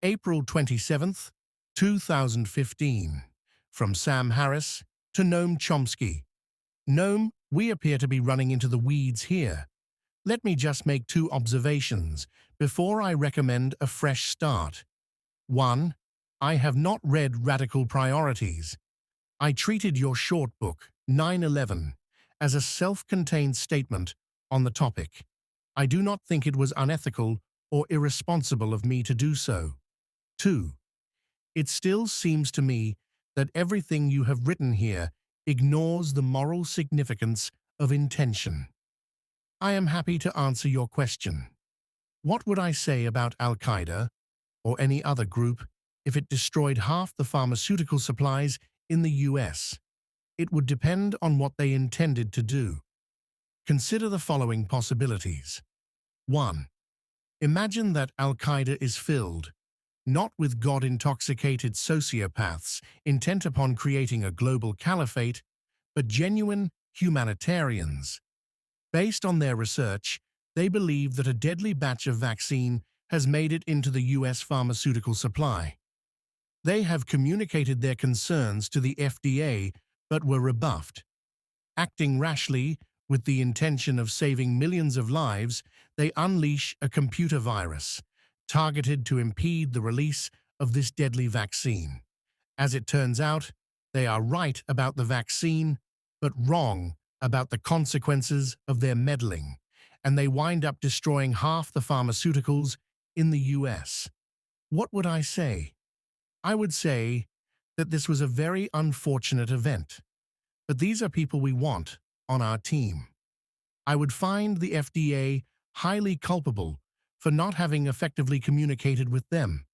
April 27th, 2015. From Sam Harris to Noam Chomsky. Noam, we appear to be running into the weeds here. Let me just make two observations before I recommend a fresh start. 1. I have not read Radical Priorities. I treated your short book, 9/11, as a self-contained statement on the topic. I do not think it was unethical or irresponsible of me to do so. 2. It still seems to me that everything you have written here ignores the moral significance of intention. I am happy to answer your question. What would I say about Al-Qaeda or any other group if it destroyed half the pharmaceutical supplies in the US? It would depend on what they intended to do. Consider the following possibilities. 1. Imagine that Al-Qaeda is filled, not with God-intoxicated sociopaths intent upon creating a global caliphate, but genuine humanitarians. Based on their research, they believe that a deadly batch of vaccine has made it into the US pharmaceutical supply. They have communicated their concerns to the FDA but were rebuffed. Acting rashly, with the intention of saving millions of lives, they unleash a computer virus targeted to impede the release of this deadly vaccine. As it turns out, they are right about the vaccine, but wrong about the consequences of their meddling, and they wind up destroying half the pharmaceuticals in the US. What would I say? I would say that this was a very unfortunate event, but these are people we want on our team. I would find the FDA highly culpable for not having effectively communicated with them.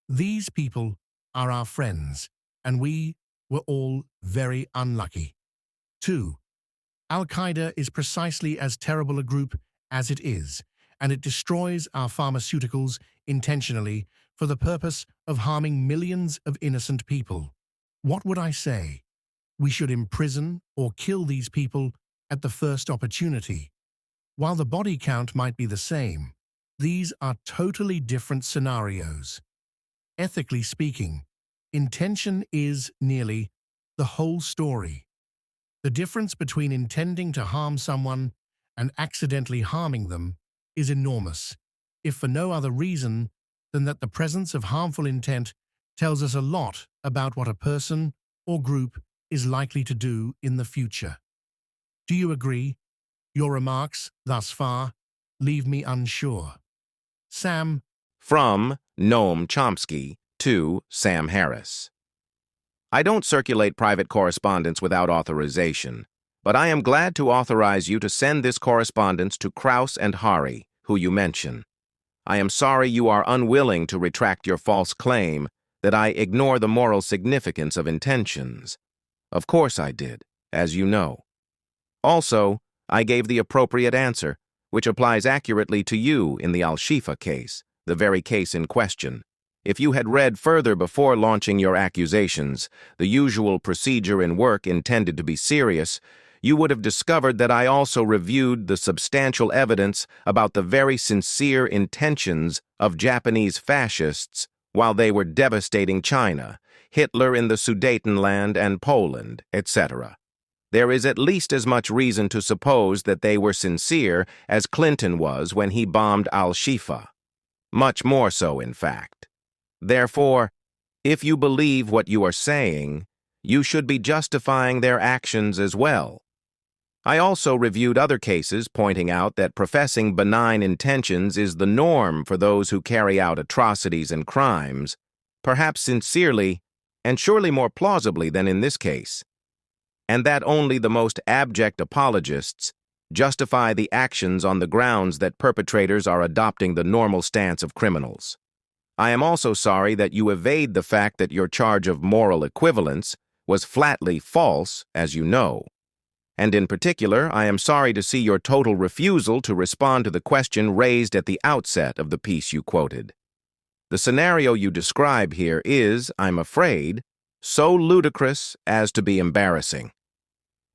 These people are our friends, and we were all very unlucky. 2. Al-Qaeda is precisely as terrible a group as it is, and it destroys our pharmaceuticals intentionally for the purpose of harming millions of innocent people. What would I say? We should imprison or kill these people at the first opportunity. While the body count might be the same, these are totally different scenarios. Ethically speaking, intention is nearly the whole story. The difference between intending to harm someone and accidentally harming them is enormous, if for no other reason than that the presence of harmful intent tells us a lot about what a person or group is likely to do in the future. Do you agree? Your remarks, thus far, leave me unsure. Sam. From Noam Chomsky to Sam Harris. I don't circulate private correspondence without authorization, but I am glad to authorize you to send this correspondence to Kraus and Hari, who you mention. I am sorry you are unwilling to retract your false claim that I ignore the moral significance of intentions. Of course I did, as you know. Also, I gave the appropriate answer, which applies accurately to you in the Al-Shifa case, the very case in question. If you had read further before launching your accusations, the usual procedure in work intended to be serious, you would have discovered that I also reviewed the substantial evidence about the very sincere intentions of Japanese fascists while they were devastating China, Hitler in the Sudetenland and Poland, etc. There is at least as much reason to suppose that they were sincere as Clinton was when he bombed Al-Shifa. Much more so, in fact. Therefore, if you believe what you are saying, you should be justifying their actions as well. I also reviewed other cases pointing out that professing benign intentions is the norm for those who carry out atrocities and crimes, perhaps sincerely and surely more plausibly than in this case, and that only the most abject apologists justify the actions on the grounds that perpetrators are adopting the normal stance of criminals. I am also sorry that you evade the fact that your charge of moral equivalence was flatly false, as you know. And in particular, I am sorry to see your total refusal to respond to the question raised at the outset of the piece you quoted. The scenario you describe here is, I'm afraid, so ludicrous as to be embarrassing.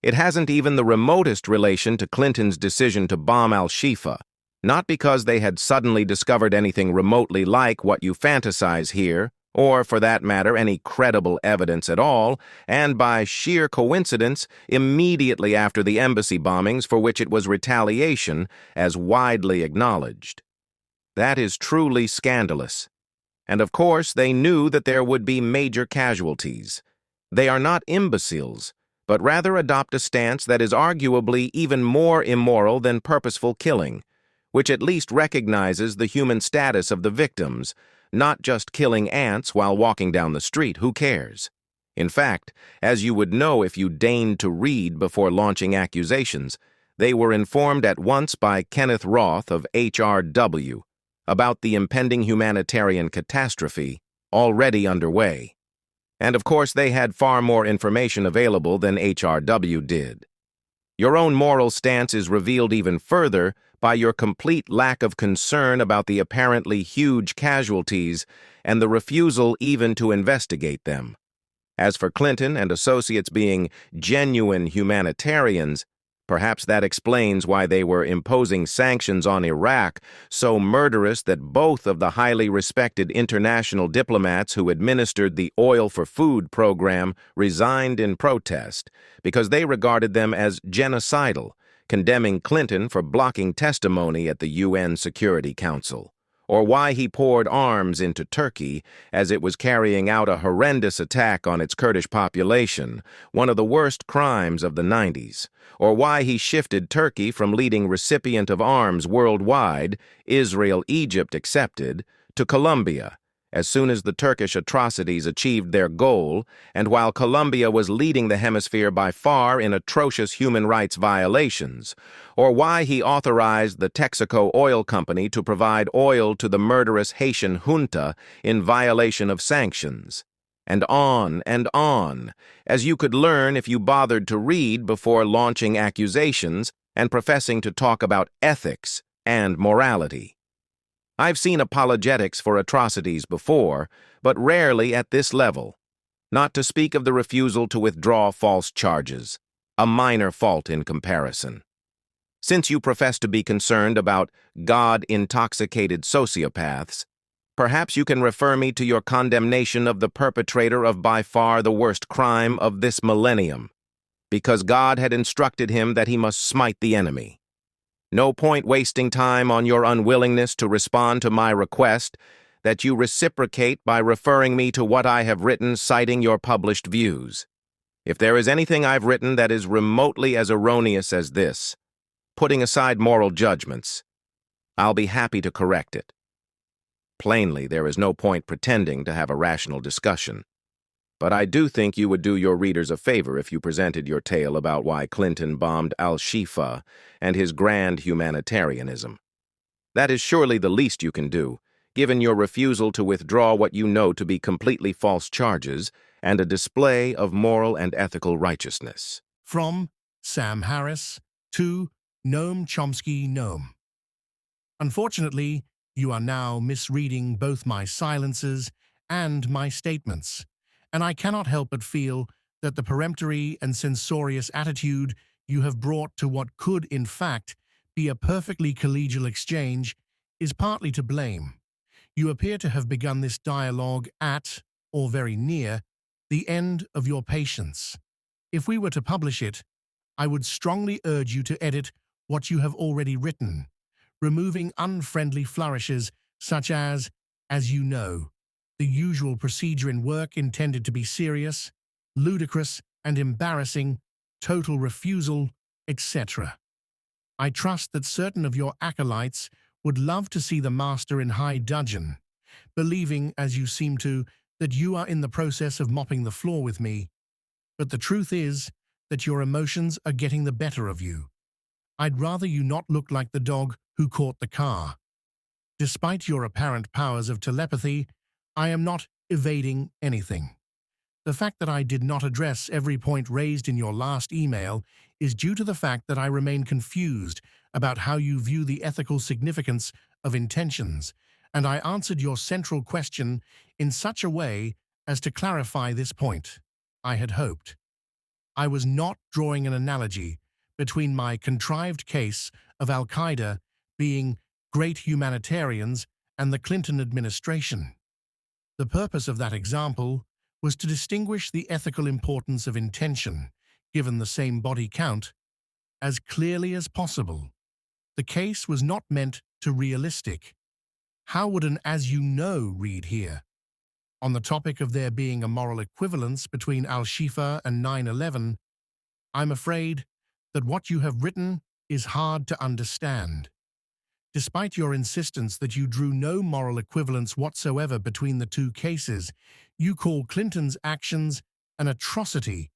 It hasn't even the remotest relation to Clinton's decision to bomb Al-Shifa, Not because they had suddenly discovered anything remotely like what you fantasize here, or, for that matter, any credible evidence at all, and by sheer coincidence, immediately after the embassy bombings for which it was retaliation, as widely acknowledged. That is truly scandalous. And of course, they knew that there would be major casualties. They are not imbeciles, but rather adopt a stance that is arguably even more immoral than purposeful killing, which at least recognizes the human status of the victims, not just killing ants while walking down the street. Who cares? In fact, as you would know if you deigned to read before launching accusations, they were informed at once by Kenneth Roth of HRW about the impending humanitarian catastrophe already underway. And of course, they had far more information available than HRW did. Your own moral stance is revealed even further by your complete lack of concern about the apparently huge casualties and the refusal even to investigate them. As for Clinton and associates being genuine humanitarians, perhaps that explains why they were imposing sanctions on Iraq so murderous that both of the highly respected international diplomats who administered the Oil for Food program resigned in protest because they regarded them as genocidal, condemning Clinton for blocking testimony at the UN Security Council, or why he poured arms into Turkey as it was carrying out a horrendous attack on its Kurdish population, one of the worst crimes of the 90s, or why he shifted Turkey from leading recipient of arms worldwide, Israel, Egypt excepted, to Colombia, as soon as the Turkish atrocities achieved their goal, and while Colombia was leading the hemisphere by far in atrocious human rights violations, or why he authorized the Texaco Oil Company to provide oil to the murderous Haitian junta in violation of sanctions. And on, as you could learn if you bothered to read before launching accusations and professing to talk about ethics and morality. I've seen apologetics for atrocities before, but rarely at this level, not to speak of the refusal to withdraw false charges, a minor fault in comparison. Since you profess to be concerned about God-intoxicated sociopaths, perhaps you can refer me to your condemnation of the perpetrator of by far the worst crime of this millennium, because God had instructed him that he must smite the enemy. No point wasting time on your unwillingness to respond to my request that you reciprocate by referring me to what I have written citing your published views. If there is anything I've written that is remotely as erroneous as this, putting aside moral judgments, I'll be happy to correct it. Plainly, there is no point pretending to have a rational discussion. But I do think you would do your readers a favor if you presented your tale about why Clinton bombed Al-Shifa and his grand humanitarianism. That is surely the least you can do, given your refusal to withdraw what you know to be completely false charges and a display of moral and ethical righteousness. From Sam Harris to Noam Chomsky Noam. Unfortunately, you are now misreading both my silences and my statements, and I cannot help but feel that the peremptory and censorious attitude you have brought to what could, in fact, be a perfectly collegial exchange is partly to blame. You appear to have begun this dialogue at, or very near, the end of your patience. If we were to publish it, I would strongly urge you to edit what you have already written, removing unfriendly flourishes such as you know, the usual procedure in work intended to be serious, ludicrous, and embarrassing, total refusal, etc. I trust that certain of your acolytes would love to see the master in high dudgeon, believing, as you seem to, that you are in the process of mopping the floor with me. But the truth is that your emotions are getting the better of you. I'd rather you not look like the dog who caught the car. Despite your apparent powers of telepathy, I am not evading anything. The fact that I did not address every point raised in your last email is due to the fact that I remain confused about how you view the ethical significance of intentions, and I answered your central question in such a way as to clarify this point. I had hoped. I was not drawing an analogy between my contrived case of Al-Qaeda being great humanitarians and the Clinton administration. The purpose of that example was to distinguish the ethical importance of intention, given the same body count, as clearly as possible. The case was not meant to realistic. How would an "as you know" read here? On the topic of there being a moral equivalence between Al-Shifa and 9/11, I'm afraid that what you have written is hard to understand. Despite your insistence that you drew no moral equivalence whatsoever between the two cases, you call Clinton's actions an atrocity,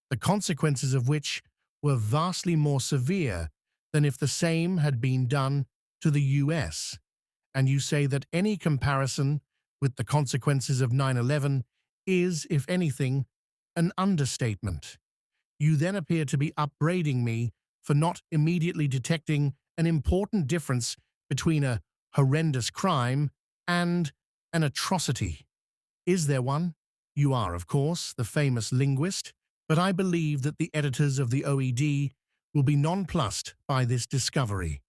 the consequences of which were vastly more severe than if the same had been done to the US. And you say that any comparison with the consequences of 9/11 is, if anything, an understatement. You then appear to be upbraiding me for not immediately detecting an important difference between a horrendous crime and an atrocity. Is there one? You are, of course, the famous linguist, but I believe that the editors of the OED will be nonplussed by this discovery.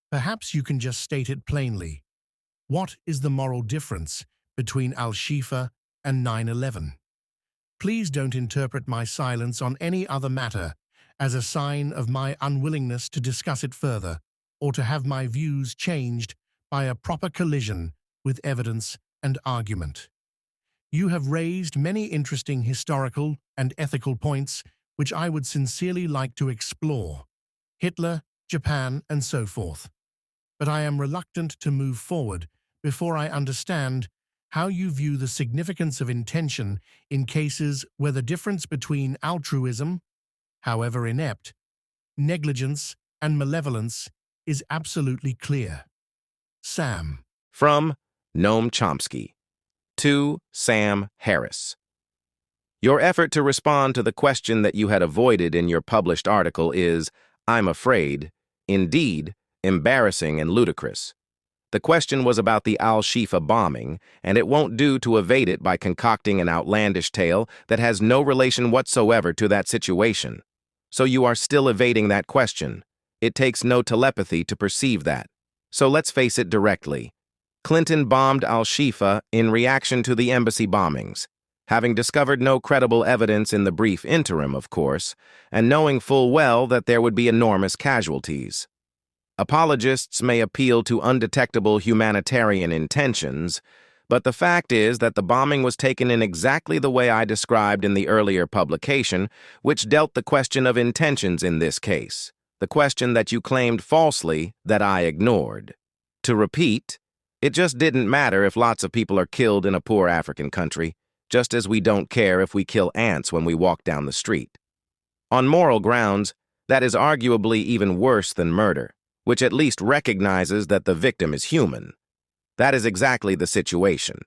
Perhaps you can just state it plainly. What is the moral difference between Al-Shifa and 9/11? Please don't interpret my silence on any other matter as a sign of my unwillingness to discuss it further or to have my views changed by a proper collision with evidence and argument. You have raised many interesting historical and ethical points which I would sincerely like to explore. Hitler, Japan, and so forth. But I am reluctant to move forward before I understand how you view the significance of intention in cases where the difference between altruism, however inept, negligence, and malevolence is absolutely clear. Sam. From Noam Chomsky to Sam Harris. Your effort to respond to the question that you had avoided in your published article is, I'm afraid, indeed, embarrassing and ludicrous. The question was about the Al-Shifa bombing, and it won't do to evade it by concocting an outlandish tale that has no relation whatsoever to that situation. So you are still evading that question. It takes no telepathy to perceive that. So let's face it directly. Clinton bombed Al-Shifa in reaction to the embassy bombings, having discovered no credible evidence in the brief interim, of course, and knowing full well that there would be enormous casualties. Apologists may appeal to undetectable humanitarian intentions, but the fact is that the bombing was taken in exactly the way I described in the earlier publication, which dealt the question of intentions in this case, the question that you claimed falsely that I ignored. To repeat, it just didn't matter if lots of people are killed in a poor African country, just as we don't care if we kill ants when we walk down the street. On moral grounds, that is arguably even worse than murder, which at least recognizes that the victim is human. That is exactly the situation.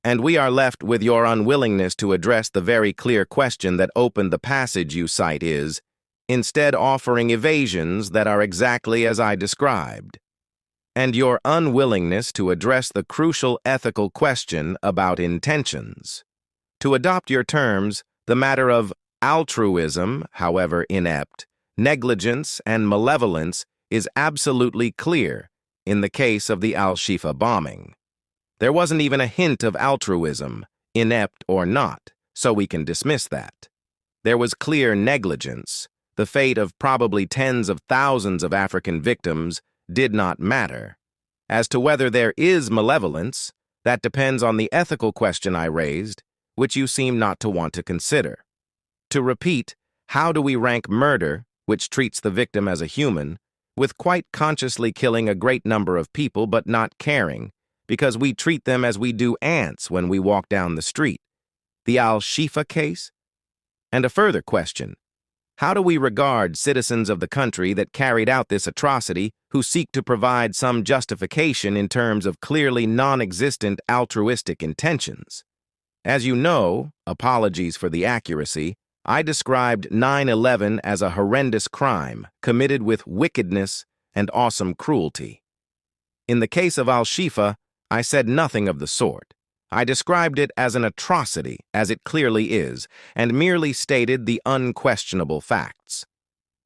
And we are left with your unwillingness to address the very clear question that opened the passage you cite is, instead offering evasions that are exactly as I described. And your unwillingness to address the crucial ethical question about intentions. To adopt your terms, the matter of altruism, however inept, negligence, and malevolence is absolutely clear in the case of the Al-Shifa bombing. There wasn't even a hint of altruism, inept or not, so we can dismiss that. There was clear negligence. The fate of probably tens of thousands of African victims did not matter. As to whether there is malevolence, that depends on the ethical question I raised, which you seem not to want to consider. To repeat, how do we rank murder, which treats the victim as a human, with quite consciously killing a great number of people but not caring, because we treat them as we do ants when we walk down the street? The Al-Shifa case? And a further question. How do we regard citizens of the country that carried out this atrocity who seek to provide some justification in terms of clearly non-existent altruistic intentions? As you know, apologies for the accuracy, I described 9/11 as a horrendous crime committed with wickedness and awesome cruelty. In the case of Al-Shifa, I said nothing of the sort. I described it as an atrocity, as it clearly is, and merely stated the unquestionable facts.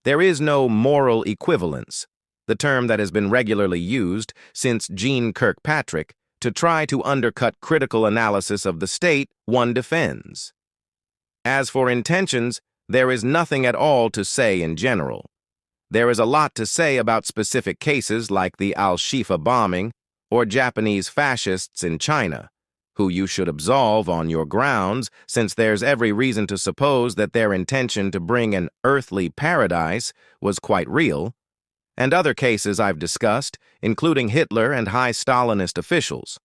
There is no moral equivalence. the term that has been regularly used since Jeane Kirkpatrick to try to undercut critical analysis of the state one defends. As for intentions, there is nothing at all to say in general. There is a lot to say about specific cases like the Al-Shifa bombing or Japanese fascists in China, who you should absolve on your grounds since there's every reason to suppose that their intention to bring an earthly paradise was quite real, and other cases I've discussed, including Hitler and high Stalinist officials.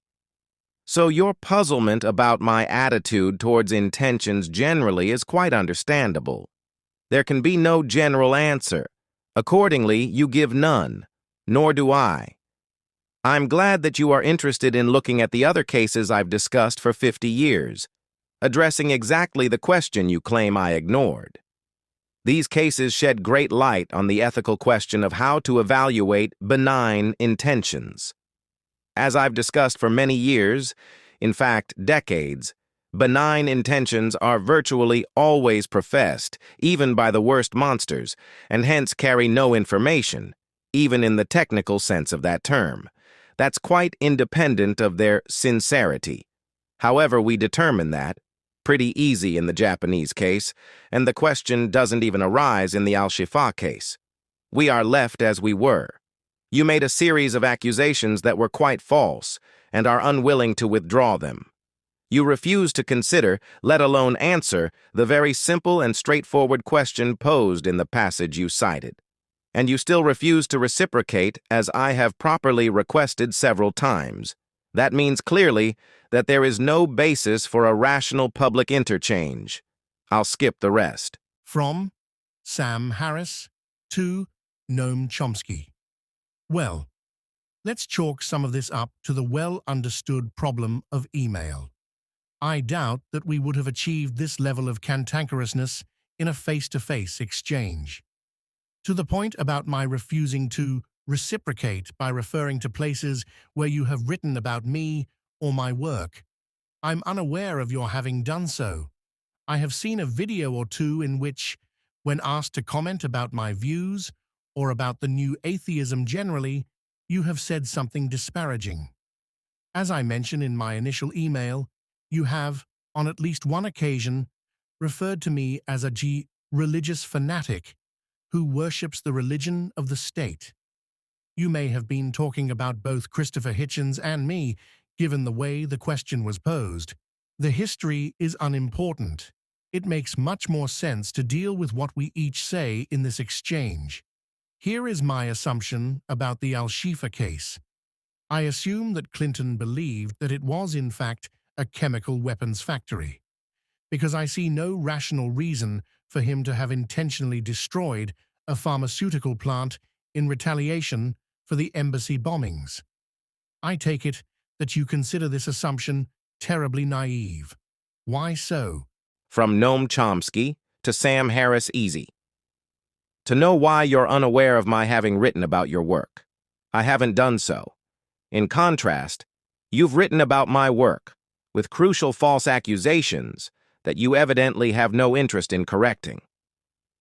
So your puzzlement about my attitude towards intentions generally is quite understandable. There can be no general answer. Accordingly, you give none, nor do I. I'm glad that you are interested in looking at the other cases I've discussed for 50 years, addressing exactly the question you claim I ignored. These cases shed great light on the ethical question of how to evaluate benign intentions. As I've discussed for many years, in fact, decades, benign intentions are virtually always professed, even by the worst monsters, and hence carry no information, even in the technical sense of that term. That's quite independent of their sincerity. However, we determine that, pretty easy in the Japanese case, and the question doesn't even arise in the Al-Shifa case. We are left as we were. You made a series of accusations that were quite false, and are unwilling to withdraw them. You refuse to consider, let alone answer, the very simple and straightforward question posed in the passage you cited. And you still refuse to reciprocate, as I have properly requested several times. That means clearly that there is no basis for a rational public interchange. I'll skip the rest. From Sam Harris to Noam Chomsky. Well, let's chalk some of this up to the well-understood problem of email. I doubt that we would have achieved this level of cantankerousness in a face-to-face exchange. To the point about my refusing to reciprocate by referring to places where you have written about me or my work, I'm unaware of your having done so. I have seen a video or two in which, when asked to comment about my views or about the new atheism generally, you have said something disparaging. As I mentioned in my initial email, you have, on at least one occasion, referred to me as a religious fanatic who worships the religion of the state. You may have been talking about both Christopher Hitchens and me, given the way the question was posed. The history is unimportant. It makes much more sense to deal with what we each say in this exchange. Here is my assumption about the Al-Shifa case. I assume that Clinton believed that it was, in fact, a chemical weapons factory, because I see no rational reason for him to have intentionally destroyed a pharmaceutical plant in retaliation for the embassy bombings. I take it that you consider this assumption terribly naive. Why so? From Noam Chomsky to Sam Harris Easy. To know why you're unaware of my having written about your work. I haven't done so. In contrast, you've written about my work, with crucial false accusations that you evidently have no interest in correcting.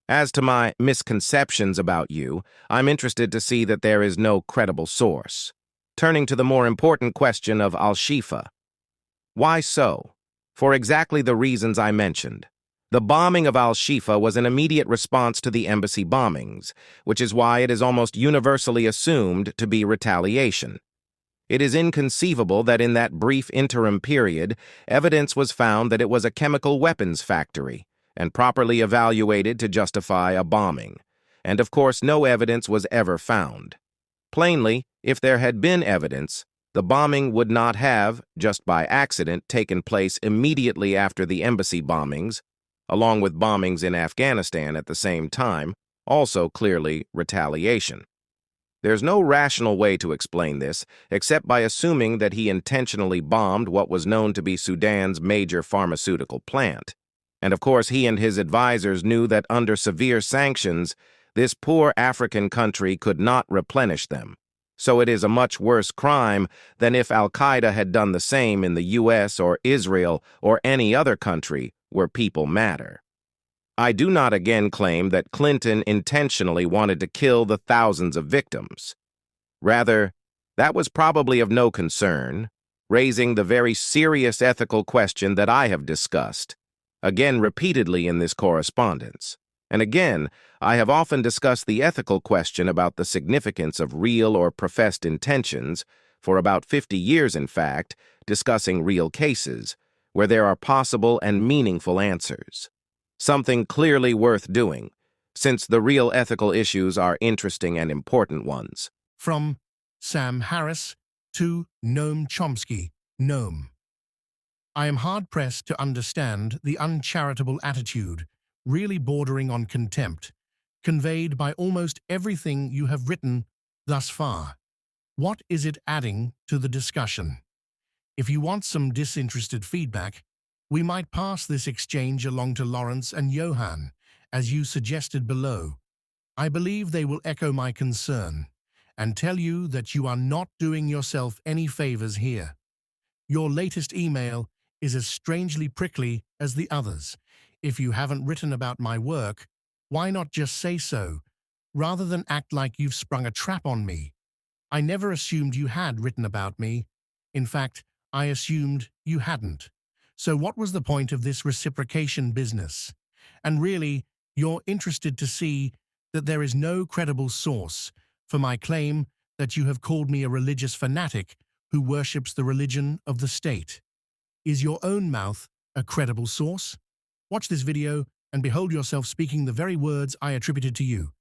As to my misconceptions about you, I'm interested to see that there is no credible source. Turning to the more important question of Al-Shifa. Why so? For exactly the reasons I mentioned. The bombing of Al-Shifa was an immediate response to the embassy bombings, which is why it is almost universally assumed to be retaliation. It is inconceivable that in that brief interim period, evidence was found that it was a chemical weapons factory, and properly evaluated to justify a bombing. And of course, no evidence was ever found. Plainly, if there had been evidence, the bombing would not have, just by accident, taken place immediately after the embassy bombings, along with bombings in Afghanistan at the same time, also clearly retaliation. There's no rational way to explain this, except by assuming that he intentionally bombed what was known to be Sudan's major pharmaceutical plant. And of course, he and his advisors knew that under severe sanctions, this poor African country could not replenish them. So it is a much worse crime than if Al-Qaeda had done the same in the US or Israel or any other country where people matter. I do not again claim that Clinton intentionally wanted to kill the thousands of victims. Rather, that was probably of no concern, raising the very serious ethical question that I have discussed, again repeatedly in this correspondence. And again, I have often discussed the ethical question about the significance of real or professed intentions, for about 50 years in fact, discussing real cases, where there are possible and meaningful answers. Something clearly worth doing, since the real ethical issues are interesting and important ones. From Sam Harris to Noam Chomsky, Noam. I am hard-pressed to understand the uncharitable attitude, really bordering on contempt, conveyed by almost everything you have written thus far. What is it adding to the discussion? If you want some disinterested feedback, we might pass this exchange along to Lawrence and Johan, as you suggested below. I believe they will echo my concern and tell you that you are not doing yourself any favors here. Your latest email is as strangely prickly as the others. If you haven't written about my work, why not just say so, rather than act like you've sprung a trap on me? I never assumed you had written about me. In fact, I assumed you hadn't. So what was the point of this reciprocation business? And really, you're interested to see that there is no credible source for my claim that you have called me a religious fanatic who worships the religion of the state. Is your own mouth a credible source? Watch this video and behold yourself speaking the very words I attributed to you.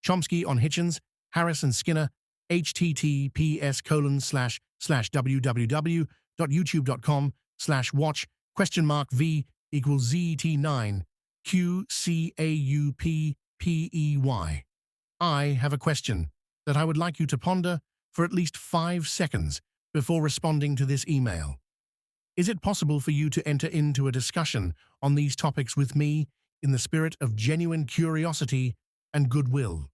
Chomsky on Hitchens, Harris and Skinner, https://www.youtube.com/watch?v = ZT9 QCAUPPEY. I have a question that I would like you to ponder for at least 5 seconds before responding to this email. Is it possible for you to enter into a discussion on these topics with me in the spirit of genuine curiosity and goodwill?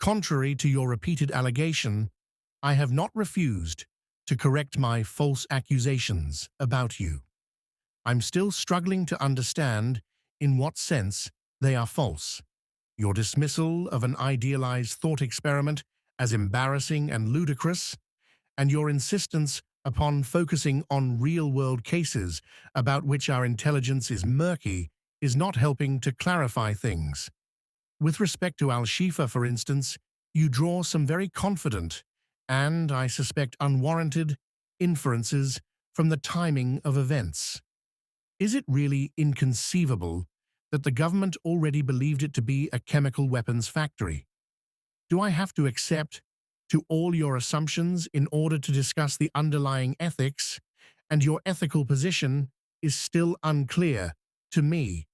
Contrary to your repeated allegation, I have not refused to correct my false accusations about you. I'm still struggling to understand in what sense they are false. Your dismissal of an idealized thought experiment as embarrassing and ludicrous, and your insistence upon focusing on real-world cases about which our intelligence is murky, is not helping to clarify things. With respect to Al-Shifa, for instance, you draw some very confident and, I suspect, unwarranted inferences from the timing of events. Is it really inconceivable that the government already believed it to be a chemical weapons factory? Do I have to accept to all your assumptions in order to discuss the underlying ethics, and your ethical position is still unclear to me?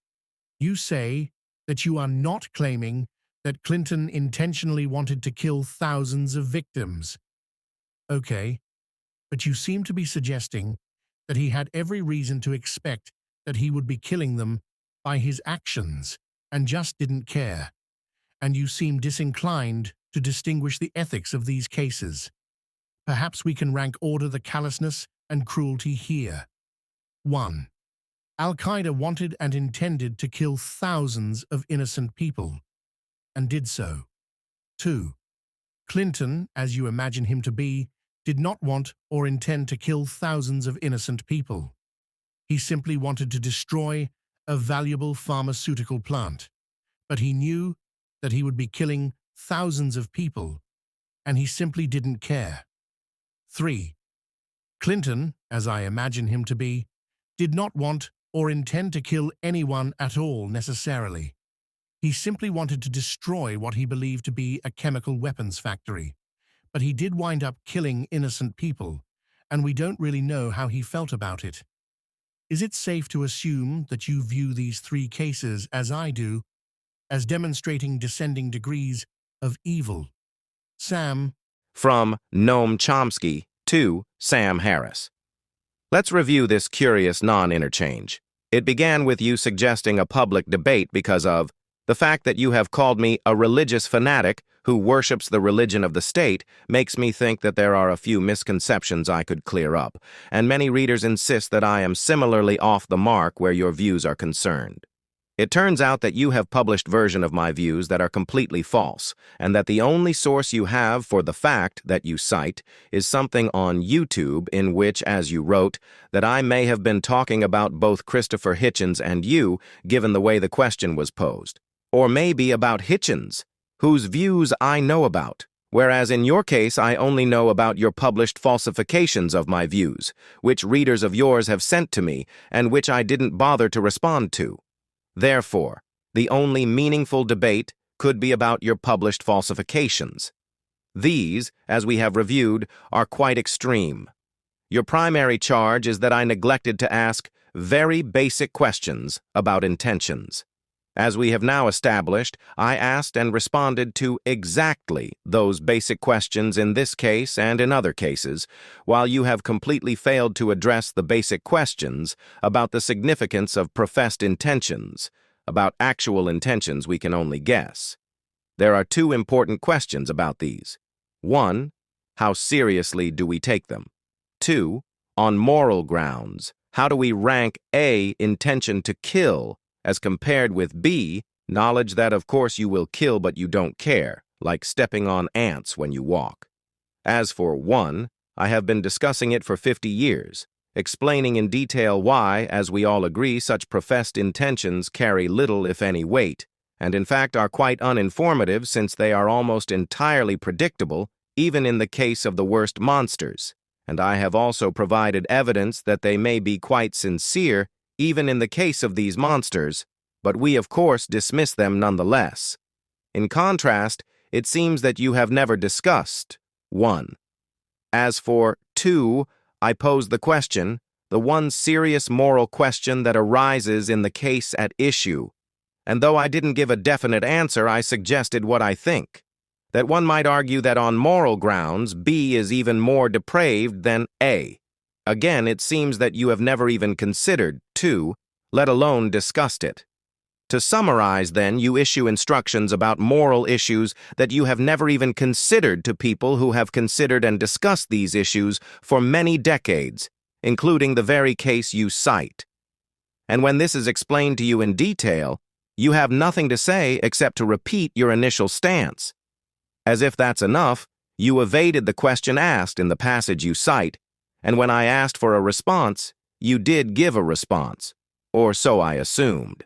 You say that you are not claiming that Clinton intentionally wanted to kill thousands of victims. Okay, but you seem to be suggesting that he had every reason to expect that he would be killing them by his actions and just didn't care. And you seem disinclined to distinguish the ethics of these cases. Perhaps we can rank order the callousness and cruelty here. 1. Al-Qaeda wanted and intended to kill thousands of innocent people, and did so. 2. Clinton, as you imagine him to be, did not want or intend to kill thousands of innocent people. He simply wanted to destroy a valuable pharmaceutical plant, but he knew that he would be killing thousands of people, and he simply didn't care. 3. Clinton, as I imagine him to be, did not want or intend to kill anyone at all necessarily. He simply wanted to destroy what he believed to be a chemical weapons factory, but he did wind up killing innocent people, and we don't really know how he felt about it. Is it safe to assume that you view these 3 cases, as I do, as demonstrating descending degrees of evil? Sam. From Noam Chomsky to Sam Harris. Let's review this curious non-interchange. It began with you suggesting a public debate because of the fact that you have called me a religious fanatic who worships the religion of the state makes me think that there are a few misconceptions I could clear up, and many readers insist that I am similarly off the mark where your views are concerned. It turns out that you have published version of my views that are completely false, and that the only source you have for the fact that you cite is something on YouTube in which, as you wrote, that I may have been talking about both Christopher Hitchens and you, given the way the question was posed. Or maybe about Hitchens, whose views I know about, whereas in your case I only know about your published falsifications of my views, which readers of yours have sent to me and which I didn't bother to respond to. Therefore, the only meaningful debate could be about your published falsifications. These, as we have reviewed, are quite extreme. Your primary charge is that I neglected to ask very basic questions about intentions. As we have now established, I asked and responded to exactly those basic questions in this case and in other cases, while you have completely failed to address the basic questions about the significance of professed intentions. About actual intentions we can only guess. There are two important questions about these. 1. How seriously do we take them? 2. On moral grounds, how do we rank A, intention to kill, as compared with B, knowledge that of course you will kill but you don't care, like stepping on ants when you walk. As for 1, I have been discussing it for 50 years, explaining in detail why, as we all agree, such professed intentions carry little if any weight, and in fact are quite uninformative since they are almost entirely predictable, even in the case of the worst monsters, and I have also provided evidence that they may be quite sincere even in the case of these monsters, but we of course dismiss them nonetheless. In contrast, it seems that you have never discussed 1. As for 2, I pose the question, the one serious moral question that arises in the case at issue, and though I didn't give a definite answer, I suggested what I think, that one might argue that on moral grounds, B is even more depraved than A. Again, it seems that you have never even considered 2, let alone discussed it. To summarize, then, you issue instructions about moral issues that you have never even considered to people who have considered and discussed these issues for many decades, including the very case you cite. And when this is explained to you in detail, you have nothing to say except to repeat your initial stance. As if that's enough, you evaded the question asked in the passage you cite, and when I asked for a response, you did give a response, or so I assumed.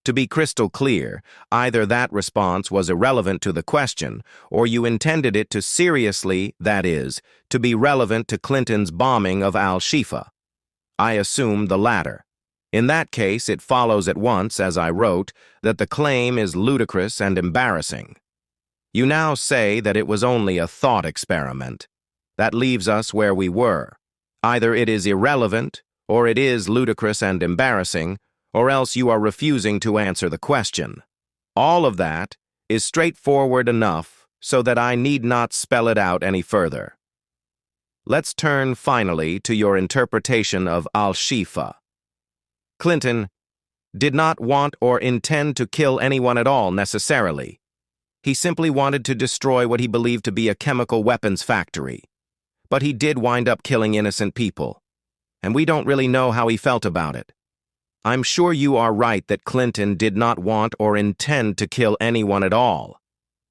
To be crystal clear, either that response was irrelevant to the question, or you intended it to seriously, that is, to be relevant to Clinton's bombing of Al-Shifa. I assume the latter. In that case, it follows at once, as I wrote, that the claim is ludicrous and embarrassing. You now say that it was only a thought experiment. That leaves us where we were. Either it is irrelevant, or it is ludicrous and embarrassing, or else you are refusing to answer the question. All of that is straightforward enough so that I need not spell it out any further. Let's turn finally to your interpretation of Al-Shifa. Clinton did not want or intend to kill anyone at all necessarily. He simply wanted to destroy what he believed to be a chemical weapons factory. But he did wind up killing innocent people, and we don't really know how he felt about it. I'm sure you are right that Clinton did not want or intend to kill anyone at all.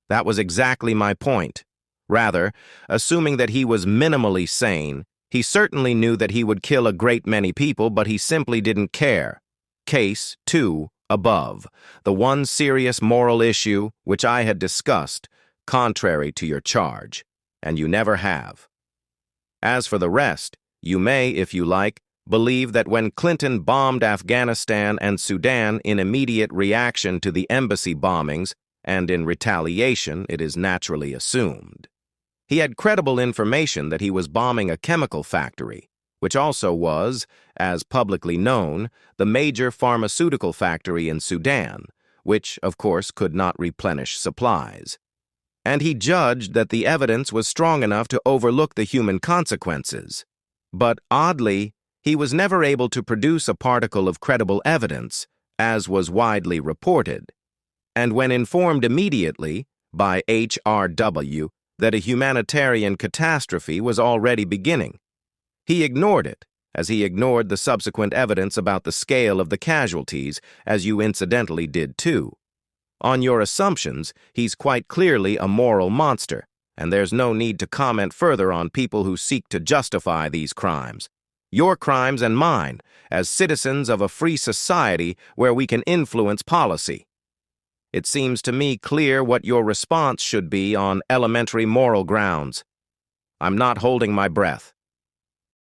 That was exactly my point. Rather, assuming that he was minimally sane, he certainly knew that he would kill a great many people, but he simply didn't care. Case 2 above, the one serious moral issue which I had discussed, contrary to your charge, and you never have. As for the rest, you may, if you like, believe that when Clinton bombed Afghanistan and Sudan in immediate reaction to the embassy bombings, and in retaliation, it is naturally assumed, he had credible information that he was bombing a chemical factory, which also was, as publicly known, the major pharmaceutical factory in Sudan, which, of course, could not replenish supplies. And he judged that the evidence was strong enough to overlook the human consequences. But oddly, he was never able to produce a particle of credible evidence, as was widely reported. And when informed immediately, by HRW, that a humanitarian catastrophe was already beginning, he ignored it as he ignored the subsequent evidence about the scale of the casualties, as you incidentally did too. On your assumptions, he's quite clearly a moral monster, and there's no need to comment further on people who seek to justify these crimes. Your crimes and mine, as citizens of a free society where we can influence policy. It seems to me clear what your response should be on elementary moral grounds. I'm not holding my breath.